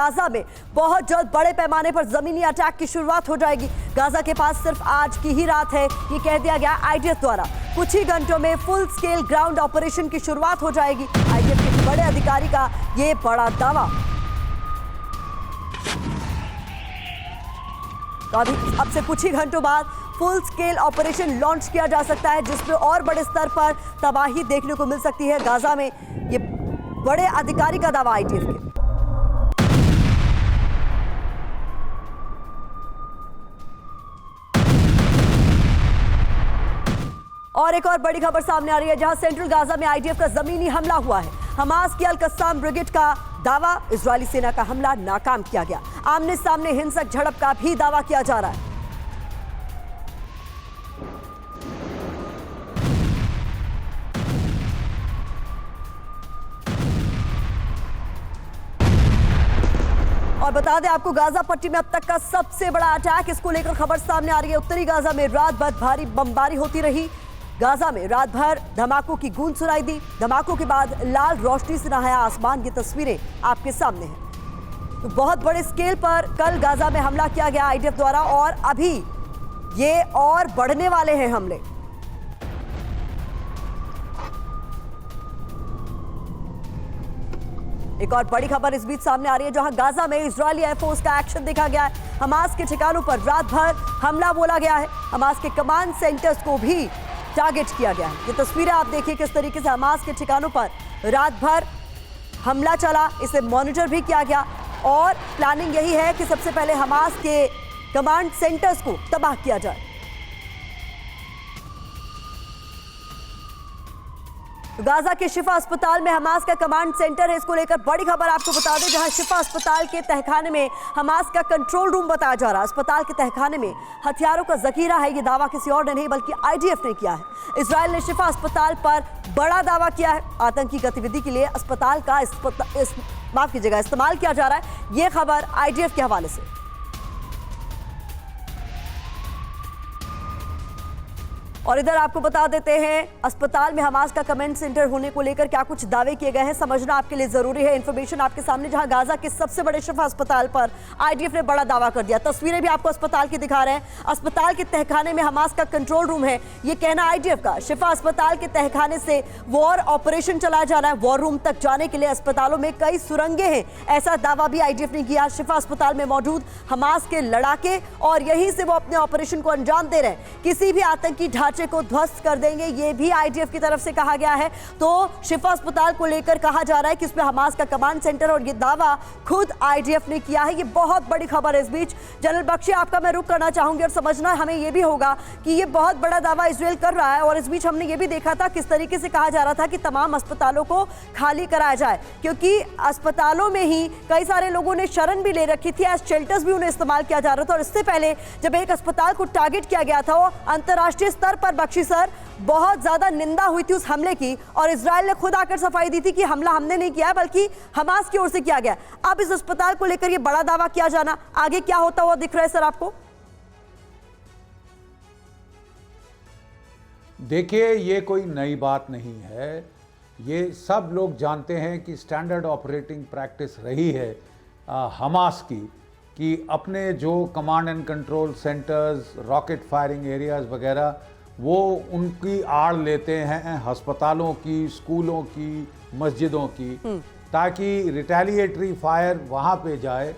Gaza में बहुत जल्द बड़े पैमाने पर जमीनी अटैक की शुरुआत हो जाएगी। गाजा के पास सिर्फ आज की ही रात है, ये कह दिया गया आईडीएफ द्वारा। कुछ ही घंटों में फुल स्केल ग्राउंड ऑपरेशन की शुरुआत हो जाएगी। आईडीएफ के बड़े अधिकारी का ये बड़ा दावा। तो अब से कुछ ही घंटों बाद फुल स्केल ऑपरेशन लॉन्च किया जा सकता है, जिसमें और बड़े स्तर पर तबाही देखने को मिल सकती है गाजा में। ये बड़े अधिकारी का दावा आईडीएफ के। और एक और बड़ी खबर सामने आ रही है, जहां सेंट्रल गाजा में आईडीएफ का जमीनी हमला हुआ है। हमास की अल-कस्साम ब्रिगेड का दावा, इजरायली सेना का हमला नाकाम किया गया। आमने सामने हिंसक झड़प का भी दावा किया जा रहा है। और बता दें आपको, गाजा पट्टी में अब तक का सबसे बड़ा अटैक, इसको लेकर खबर सामने आ रही है। उत्तरी गाजा में रात भर भारी बमबारी होती रही। गाजा में रात भर धमाकों की गूंज सुनाई दी। धमाकों के बाद लाल रोशनी से नहाया आसमान। ये तस्वीरें आपके सामने हैं। तो बहुत बड़े स्केल पर कल गाजा में हमला किया गया आईडीएफ द्वारा, और अभी ये और बढ़ने वाले हैं हमले। एक और बड़ी खबर इस बीच सामने आ रही है, जहां गाजा में इजरायली एयरफोर्स का एक्शन देखा गया है। हमास के ठिकानों पर रात भर हमला बोला गया है। हमास के कमांड सेंटर्स को भी टारगेट किया गया है। ये तस्वीरें आप देखिए किस तरीके से हमास के ठिकानों पर रात भर हमला चला, इसे मॉनिटर भी किया गया। और प्लानिंग यही है कि सबसे पहले हमास के कमांड सेंटर्स को तबाह किया जाए। गाजा के शिफा अस्पताल में हमास का कमांड सेंटर है। इसको लेकर बड़ी खबर आपको बता दें, जहां शिफा अस्पताल के तहखाने में हमास का कंट्रोल रूम बताया जा रहा है। अस्पताल के तहखाने में हथियारों का जखीरा है। ये दावा किसी और ने नहीं बल्कि आईडीएफ ने किया है। इजरायल ने शिफा अस्पताल पर बड़ा दावा किया है। आतंकी गतिविधि के लिए अस्पताल का इस्तेमाल किया जा रहा है। ये खबर आईडीएफ के हवाले से। और इधर आपको बता देते हैं, अस्पताल में हमास का कमांड सेंटर होने को लेकर क्या कुछ दावे किए गए हैं, समझना आपके लिए जरूरी है। इंफॉर्मेशन आपके सामने, जहां गाजा के सबसे बड़े शिफा अस्पताल पर आईडीएफ ने बड़ा दावा कर दिया। तस्वीरें भी आपको अस्पताल की दिखा रहे हैं। अस्पताल के तहखाने में हमास का कंट्रोल रूम है, ये कहना आईडीएफ का। शिफा अस्पताल के तहखाने से वॉर ऑपरेशन चलाया जा रहा है। वॉर रूम तक जाने के लिए अस्पतालों में कई सुरंगें हैं, ऐसा दावा भी आईडीएफ ने किया। शिफा अस्पताल में मौजूद हमास के लड़ाके और यहीं से वो अपने ऑपरेशन को अंजाम दे रहे हैं। किसी भी आतंकी ढांचे को ध्वस्त कर देंगे, ये भी आईडीएफ की तरफ से कहा गया है। तो शिफा अस्पताल को लेकर कहा जा रहा है कि इसमें हमास का कमांड सेंटर, और ये दावा खुद आईडीएफ ने किया है। ये बहुत बड़ी खबर है। इस बीच जनरल बख्शी, आपका मैं रुख करना चाहूंगी, और समझना हमें यह भी होगा कि ये बहुत बड़ा दावा इजरायल कर रहा है। और इस बीच हमने ये भी देखा था किस तरीके से कहा जा रहा था कि तमाम अस्पतालों को खाली कराया जाए, क्योंकि अस्पतालों में ही कई सारे लोगों ने शरण भी ले रखी थी। एज शेल्टर्स भी उन्हें इस्तेमाल किया जा रहा था। और इससे पहले जब एक अस्पताल को टारगेट किया गया था, वो अंतर्राष्ट्रीय स्तर पर बख्शी सर बहुत ज्यादा निंदा हुई थी उस हमले की, और इजरायल ने खुद आकर सफाई दी थी कि हमला हमने नहीं किया बल्कि हमास की ओर से किया गया। अब इस अस्पताल को लेकर ये बड़ा दावा किया जाना, आगे क्या होता हुआ दिख रहा है सर आपको? देखिए, ये कोई नई बात नहीं है। ये सब लोग जानते हैं कि स्टैंडर्ड ऑपरेटिंग प्रैक्टिस रही है हमास की, कि अपने जो command and control centres, rocket firing areas वगैरह, वो उनकी आड़ लेते हैं अस्पतालों की, स्कूलों की, मस्जिदों की, ताकि रिटेलिएटरी फायर वहाँ पे जाए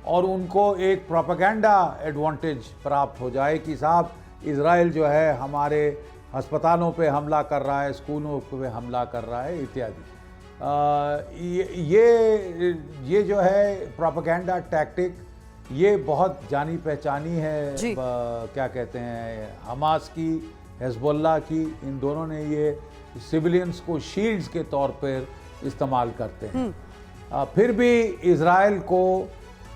और उनको एक प्रोपेगेंडा एडवांटेज प्राप्त हो जाए कि साहब इजराइल जो है हमारे अस्पतालों पे हमला कर रहा है, स्कूलों पे हमला कर रहा है इत्यादि। ये जो है प्रोपेगेंडा टैक्टिक, ये बहुत जानी पहचानी है। क्या कहते हैं, हमास की, हिजबुल्लाह की, इन दोनों ने ये सिविलियंस को शील्ड्स के तौर पर इस्तेमाल करते हैं। फिर भी इजराइल को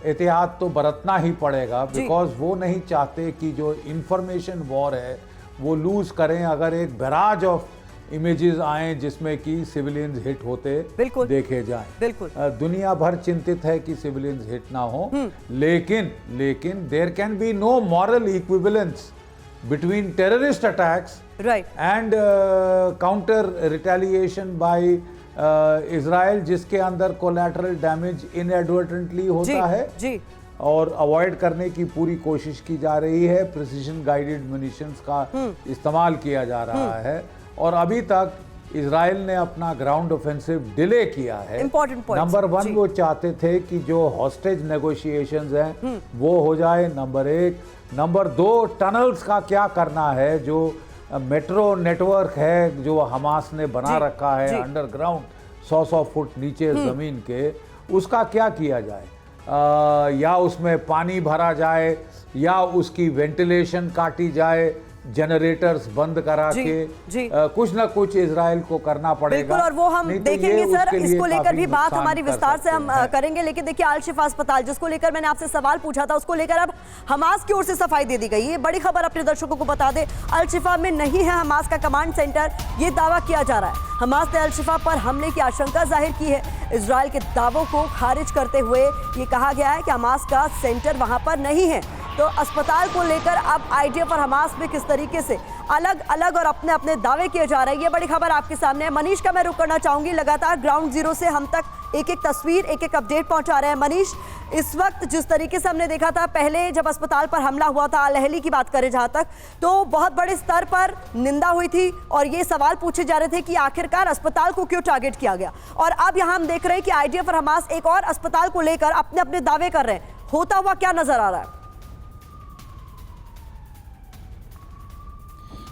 एहतियात तो बरतना ही पड़ेगा, बिकॉज वो नहीं चाहते कि जो इंफॉर्मेशन वॉर है वो लूज करें। अगर एक बैराज ऑफ इमेजेस आए जिसमें कि सिविलियंस हिट होते देखे जाएं, दुनिया भर चिंतित है कि सिविलियंस हिट ना हो, लेकिन there can be no moral equivalence between terrorist attacks and counter retaliation by Israel जिसके अंदर कोलैटरल डैमेज इनएडवर्टेंटली होता है जी और अवॉइड करने की पूरी कोशिश की जा रही है। प्रिसिशन गाइडेड म्यूनिशंस का इस्तेमाल किया जा रहा है और अभी तक इजराइल ने अपना ग्राउंड ऑफेंसिव डिले किया है। Important point. नंबर 1 वो चाहते थे कि जो हॉस्टेज नेगोशिएशंस हैं वो हो जाए, नंबर 1। नंबर 2, टनल्स का क्या करना है, जो मेट्रो नेटवर्क है जो हमास ने बना रखा है अंडरग्राउंड 100 फुट नीचे जमीन के, उसका क्या किया जाए। या उसमें पानी भरा जाए या उसकी वेंटिलेशन काटी जाए, जनरेटर्स बंद करा के कुछ ना कुछ इजराइल को करना पड़ेगा। बिल्कुल, और वो हम देखेंगे सर, इसको लेकर भी बात हमारी विस्तार से हम करेंगे। लेकिन देखिए, अल शिफा अस्पताल जिसको लेकर मैंने आपसे सवाल पूछा था, उसको लेकर अब हमास की ओर से सफाई दे दी गई। ये बड़ी खबर अपने दर्शकों को बता दें, अल शिफा में नहीं है हमास का कमांड सेंटर, ये दावा किया जा रहा है। हमास ने अल शिफा पर हमले की आशंका जाहिर की है। इजराइल के दावों को खारिज करते हुए ये कहा गया है कि हमास का सेंटर वहां पर नहीं है। तो अस्पताल को लेकर अब आईडीएफ और हमास में किस तरीके से अलग अलग और अपने अपने दावे किए जा रहे हैं, ये बड़ी खबर आपके सामने है। मनीष का मैं रुख करना चाहूंगी, लगातार ग्राउंड जीरो से हम तक एक एक तस्वीर, एक एक अपडेट पहुंचा रहे हैं। मनीष, इस वक्त जिस तरीके से हमने देखा था पहले जब अस्पताल पर हमला हुआ था, अल अहली की बात करें जहां तक, तो बहुत बड़े स्तर पर निंदा हुई थी और ये सवाल पूछे जा रहे थे कि आखिरकार अस्पताल को क्यों टारगेट किया गया। और अब यहां हम देख रहे हैं कि आईडीएफ और हमास एक और अस्पताल को लेकर अपने अपने दावे कर रहे हैं। होता हुआ क्या नजर आ रहा है?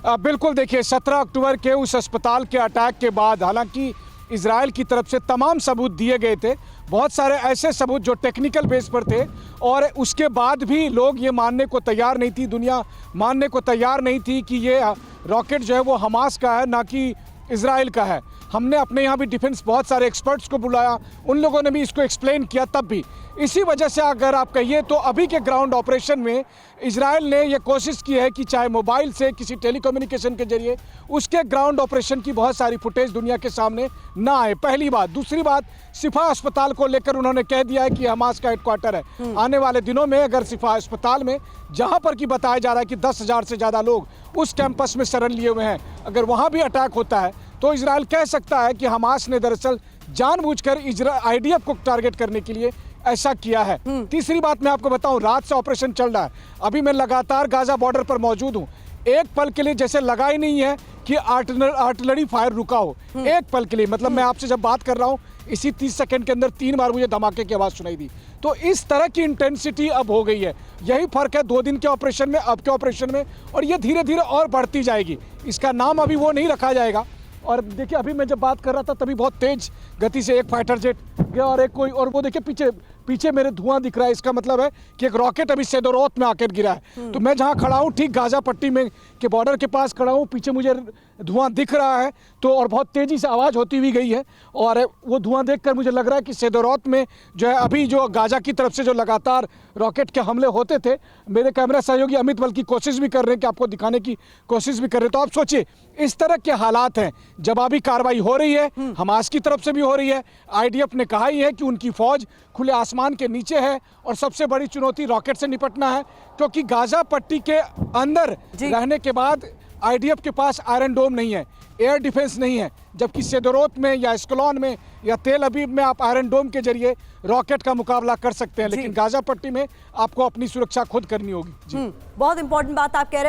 बिल्कुल, देखिए 17 अक्टूबर के उस अस्पताल के अटैक के बाद हालांकि इजराइल की तरफ से तमाम सबूत दिए गए थे, बहुत सारे ऐसे सबूत जो टेक्निकल बेस पर थे, और उसके बाद भी लोग ये मानने को तैयार नहीं थी, दुनिया मानने को तैयार नहीं थी कि ये रॉकेट जो है वो हमास का है, ना कि इजराइल का है। हमने अपने यहाँ भी डिफेंस बहुत सारे एक्सपर्ट्स को बुलाया, उन लोगों ने भी इसको एक्सप्लेन किया। तब भी इसी वजह से अगर आप कहिए तो अभी के ग्राउंड ऑपरेशन में इजराइल ने ये कोशिश की है कि चाहे मोबाइल से किसी टेलीकम्युनिकेशन के जरिए उसके ग्राउंड ऑपरेशन की बहुत सारी फुटेज दुनिया के सामने ना आए, पहली बात। दूसरी बात, शिफा अस्पताल को लेकर उन्होंने कह दिया है कि हमास का हेडक्वार्टर है। आने वाले दिनों में अगर शिफा अस्पताल में, जहां पर कि बताया जा रहा है कि 10,000 से ज़्यादा लोग उस कैंपस में शरण लिए हुए हैं, अगर वहां भी अटैक होता है तो इजराइल कह सकता है कि हमास ने दरअसल जानबूझकर आईडीएफ को टारगेट करने के लिए ऐसा किया है। तीसरी बात मैं आपको बताऊं, रात से ऑपरेशन चल रहा है, अभी मैं लगातार गाजा बॉर्डर पर मौजूद हूं। एक पल के लिए जैसे लगा ही नहीं है कि आर्टिलरी फायर रुका हो, एक पल के लिए। मतलब मैं आपसे जब बात कर रहा हूं, इसी 30 सेकंड के अंदर 3 बार मुझे धमाके की आवाज़ सुनाई दी। तो इस तरह की इंटेंसिटी अब हो गई है। यही फर्क है 2 दिन के ऑपरेशन में, अब के ऑपरेशन में, और ये धीरे धीरे और बढ़ती जाएगी। इसका नाम अभी वो नहीं रखा जाएगा। और देखिए, अभी मैं जब बात कर रहा था तभी बहुत तेज गति से एक फाइटर जेट गया और एक कोई, और वो देखिए पीछे मेरे धुआं दिख रहा है। इसका मतलब है कि एक रॉकेट अभी सेदोरोत में आकर गिरा है। तो मैं जहां खड़ा हूं, ठीक गाजा पट्टी में के बॉर्डर के पास खड़ा हूं, पीछे मुझे धुआं दिख रहा है। तो और बहुत तेजी से आवाज़ होती हुई गई है, और वो धुआं देखकर मुझे लग रहा है कि सेदोरोत में जो है अभी जो गाजा की तरफ से जो लगातार रॉकेट के हमले होते थे, मेरे कैमरा सहयोगी अमित बल्कि कोशिश भी कर रहे हैं कि आपको दिखाने की कोशिश भी कर रहे हैं। तो आप सोचिए, इस तरह के हालात हैं, जवाबी कार्रवाई हो रही है, हमास की तरफ से भी हो रही है। आईडीएफ ने कहा ही है कि उनकी फौज खुले आसमान के नीचे है, और सबसे बड़ी चुनौती रॉकेट से निपटना है, क्योंकि गाजा पट्टी के अंदर रहने के बाद आईडीएफ के पास आयरन डोम नहीं है, एयर डिफेंस नहीं है, जबकि सेदोरोत में या एस्कलोन में या तेल अवीव में आप आयरन डोम के जरिए रॉकेट का मुकाबला कर सकते हैं, लेकिन गाजा पट्टी में आपको अपनी सुरक्षा खुद करनी होगी। बहुत इंपॉर्टेंट बात आप कह रहे हैं।